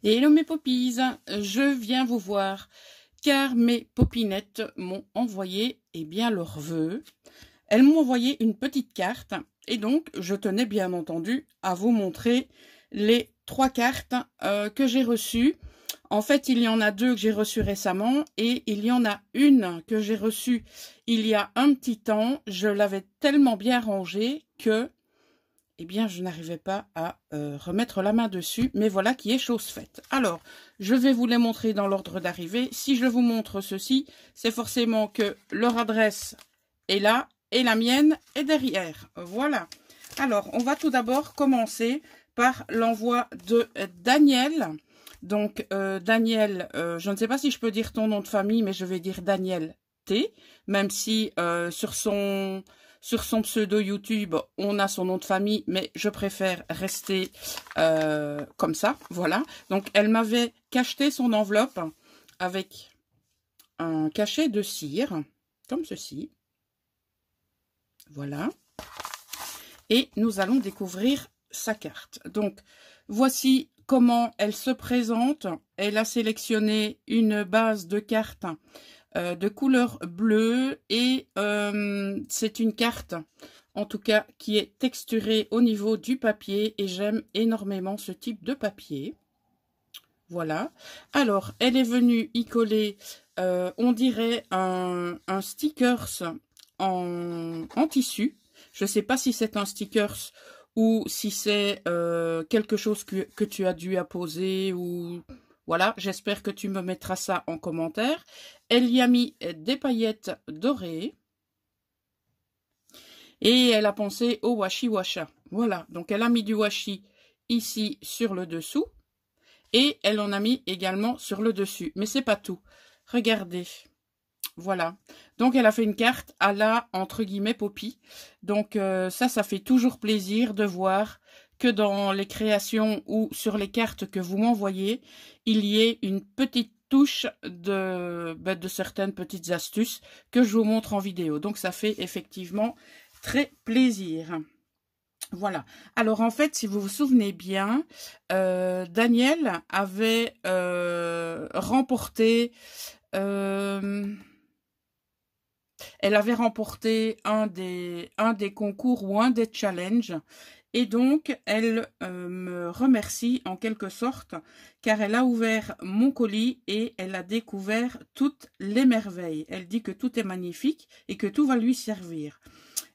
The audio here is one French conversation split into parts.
Hello mes poppies, je viens vous voir car mes popinettes m'ont envoyé leurs vœux. Elles m'ont envoyé une petite carte et donc je tenais bien entendu à vous montrer les 3 cartes que j'ai reçues. En fait, il y en a 2 que j'ai reçues récemment et il y en a une que j'ai reçue il y a un petit temps. Je l'avais tellement bien rangée que je n'arrivais pas à remettre la main dessus, mais voilà qui est chose faite. Alors, je vais vous les montrer dans l'ordre d'arrivée. Si je vous montre ceci, c'est forcément que leur adresse est là et la mienne est derrière. Voilà. Alors, on va tout d'abord commencer par l'envoi de Daniel. Donc, Daniel, je ne sais pas si je peux dire ton nom de famille, mais je vais dire Daniel T, même si sur son pseudo YouTube, on a son nom de famille, mais je préfère rester comme ça, voilà. Donc, elle m'avait cacheté son enveloppe avec un cachet de cire, comme ceci. Voilà. Et nous allons découvrir sa carte. Donc, voici comment elle se présente. Elle a sélectionné une base de cartes de couleur bleue et c'est une carte en tout cas qui est texturée au niveau du papier et j'aime énormément ce type de papier. Voilà. Alors elle est venue y coller on dirait un stickers en tissu. Je ne sais pas si c'est un stickers ou si c'est quelque chose que tu as dû apposer ou... Voilà, j'espère que tu me mettras ça en commentaire. Elle y a mis des paillettes dorées. Et elle a pensé au washi washa. Voilà, donc elle a mis du washi ici sur le dessous. Et elle en a mis également sur le dessus. Mais c'est pas tout. Regardez. Voilà. Donc elle a fait une carte à la, entre guillemets, Poppy. Donc ça fait toujours plaisir de voir que dans les créations ou sur les cartes que vous m'envoyez, il y ait une petite touche de certaines petites astuces que je vous montre en vidéo. Donc ça fait effectivement très plaisir. Voilà. Alors en fait, si vous vous souvenez bien, Daniel avait remporté... elle avait remporté un des concours ou un des challenges. Et donc, elle me remercie en quelque sorte, car elle a ouvert mon colis et elle a découvert toutes les merveilles. Elle dit que tout est magnifique et que tout va lui servir.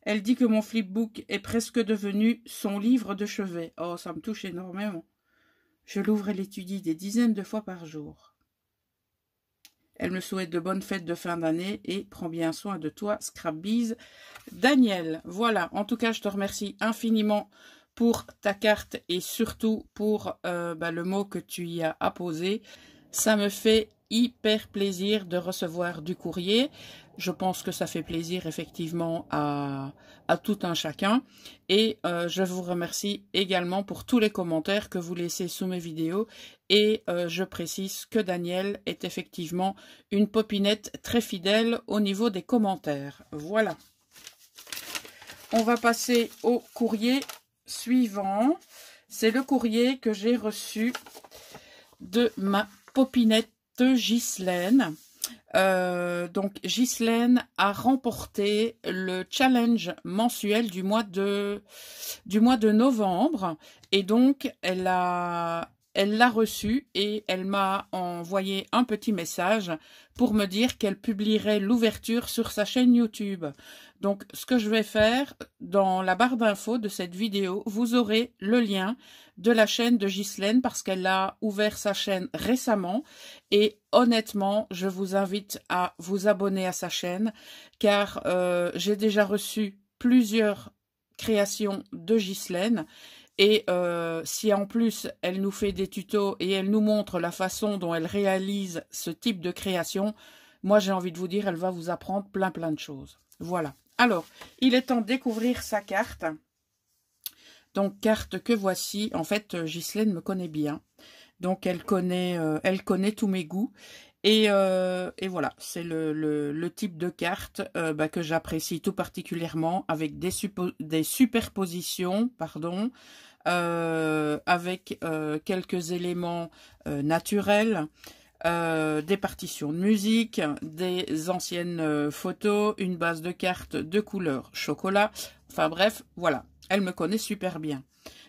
Elle dit que mon flipbook est presque devenu son livre de chevet. Oh, ça me touche énormément. Je l'ouvre et l'étudie des dizaines de fois par jour. Elle me souhaite de bonnes fêtes de fin d'année et prends bien soin de toi, Scrapbees. Daniel, voilà, en tout cas, je te remercie infiniment pour ta carte et surtout pour le mot que tu y as apposé. Ça me fait hyper plaisir de recevoir du courrier. Je pense que ça fait plaisir effectivement à tout un chacun. Et je vous remercie également pour tous les commentaires que vous laissez sous mes vidéos. Et je précise que Daniel est effectivement une popinette très fidèle au niveau des commentaires. Voilà. On va passer au courrier suivant. C'est le courrier que j'ai reçu de ma popinette Ghislaine. Donc Ghislaine a remporté le challenge mensuel du mois de novembre et donc elle l'a reçu et elle m'a envoyé un petit message pour me dire qu'elle publierait l'ouverture sur sa chaîne YouTube. Donc ce que je vais faire, dans la barre d'infos de cette vidéo, vous aurez le lien de la chaîne de Ghislaine parce qu'elle a ouvert sa chaîne récemment et honnêtement, je vous invite à vous abonner à sa chaîne car j'ai déjà reçu plusieurs créations de Ghislaine. Et si en plus elle nous fait des tutos et elle nous montre la façon dont elle réalise ce type de création, moi j'ai envie de vous dire, elle va vous apprendre plein de choses. Voilà. Alors, il est temps de découvrir sa carte. Donc, carte que voici. En fait, Ghislaine me connaît bien. Donc, elle connaît tous mes goûts. Et voilà, c'est le type de carte que j'apprécie tout particulièrement avec des superpositions, pardon, avec quelques éléments naturels, des partitions de musique, des anciennes photos, une base de cartes de couleur chocolat. Enfin bref, voilà, elle me connaît super bien.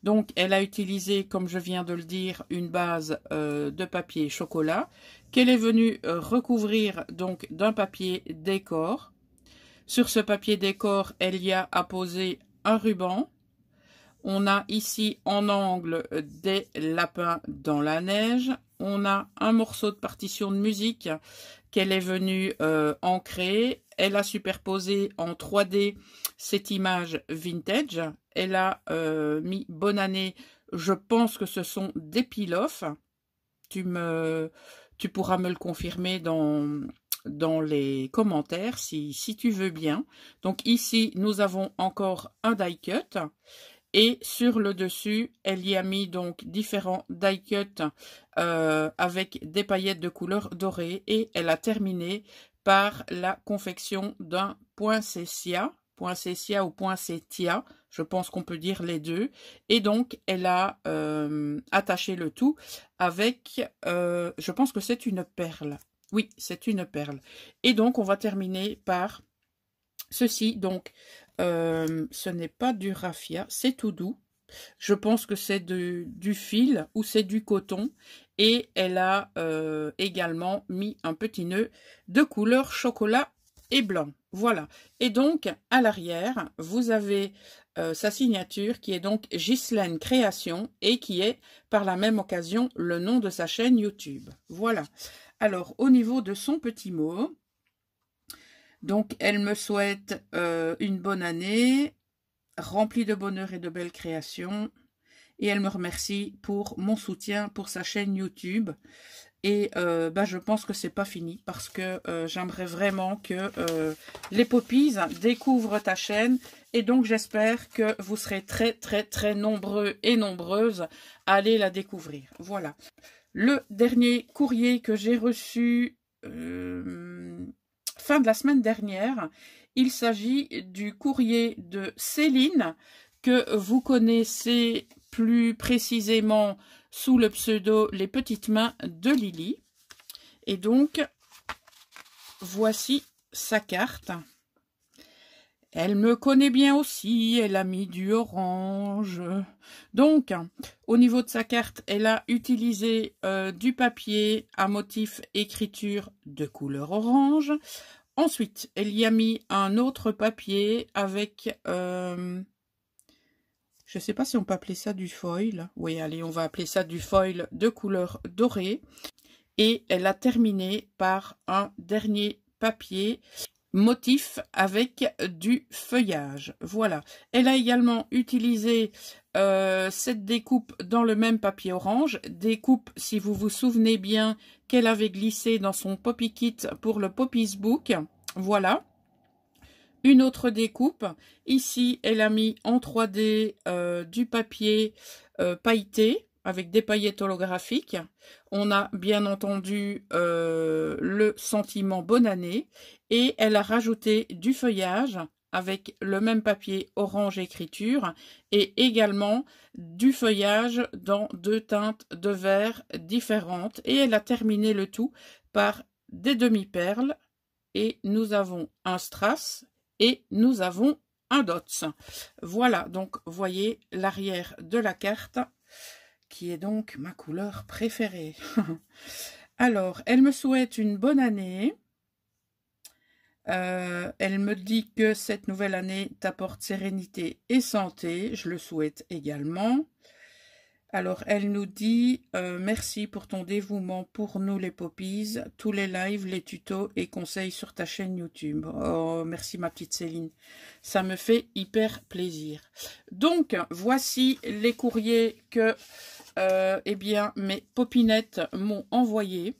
Donc, elle a utilisé, comme je viens de le dire, une base de papier chocolat qu'elle est venue recouvrir donc d'un papier décor. Sur ce papier décor, elle y a apposé un ruban. On a ici en angle des lapins dans la neige. On a un morceau de partition de musique qu'elle est venue ancrer. Elle a superposé en 3D cette image vintage. Elle a mis bonne année. Je pense que ce sont des peel-off. Tu pourras me le confirmer dans les commentaires si tu veux bien. Donc ici, nous avons encore un die cut. Et sur le dessus, elle y a mis donc différents die cuts avec des paillettes de couleur dorée. Et elle a terminé par la confection d'un poinsettia ou poinsettia. Je pense qu'on peut dire les deux. Et donc, elle a attaché le tout avec, je pense que c'est une perle. Oui, c'est une perle. Et donc, on va terminer par ceci. Donc, ce n'est pas du raffia, c'est tout doux. Je pense que c'est du fil ou c'est du coton. Et elle a également mis un petit nœud de couleur chocolat et blanc. Voilà. Et donc, à l'arrière, vous avez sa signature qui est donc Ghislaine Création et qui est par la même occasion le nom de sa chaîne YouTube. Voilà. Alors, au niveau de son petit mot, donc elle me souhaite une bonne année, remplie de bonheur et de belles créations. Et elle me remercie pour mon soutien pour sa chaîne YouTube. Et je pense que c'est pas fini parce que j'aimerais vraiment que les Poppies découvrent ta chaîne. Et donc j'espère que vous serez très nombreux et nombreuses à aller la découvrir. Voilà. Le dernier courrier que j'ai reçu fin de la semaine dernière, il s'agit du courrier de Céline que vous connaissez plus précisément sous le pseudo Les Petites Mains de Lily. Et donc, voici sa carte. Elle me connaît bien aussi, elle a mis du orange. Donc, au niveau de sa carte, elle a utilisé du papier à motif écriture de couleur orange. Ensuite, elle y a mis un autre papier avec... je ne sais pas si on peut appeler ça du foil. Oui, allez, on va appeler ça du foil de couleur dorée. Et elle a terminé par un dernier papier motif avec du feuillage. Voilà. Elle a également utilisé cette découpe dans le même papier orange. Découpe, si vous vous souvenez bien, qu'elle avait glissé dans son Poppy Kit pour le Poppies Book. Voilà. Une autre découpe. Ici, elle a mis en 3D du papier pailleté avec des paillettes holographiques. On a bien entendu le sentiment bonne année. Et elle a rajouté du feuillage avec le même papier orange écriture et également du feuillage dans deux teintes de vert différentes. Et elle a terminé le tout par des demi-perles. Et nous avons un strass et nous avons un dots. Voilà, donc voyez l'arrière de la carte qui est donc ma couleur préférée. Alors, elle me souhaite une bonne année. Elle me dit que cette nouvelle année t'apporte sérénité et santé. Je le souhaite également. Alors, elle nous dit merci pour ton dévouement pour nous les Poppies, tous les lives, les tutos et conseils sur ta chaîne YouTube. Oh, merci ma petite Céline. Ça me fait hyper plaisir. Donc, voici les courriers que mes popinettes m'ont envoyés.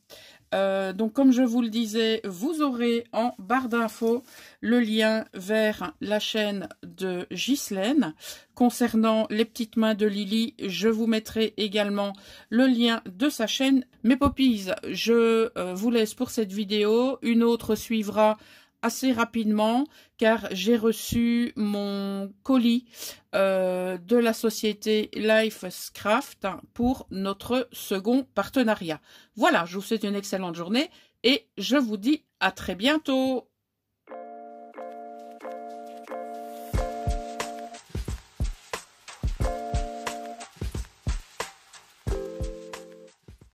Donc, comme je vous le disais, vous aurez en barre d'infos le lien vers la chaîne de Ghislaine. Concernant les petites mains de Lily, je vous mettrai également le lien de sa chaîne. Mes Poppies, je vous laisse pour cette vidéo. Une autre suivra assez rapidement car j'ai reçu mon colis de la société Lifescraft pour notre second partenariat. Voilà, je vous souhaite une excellente journée et je vous dis à très bientôt.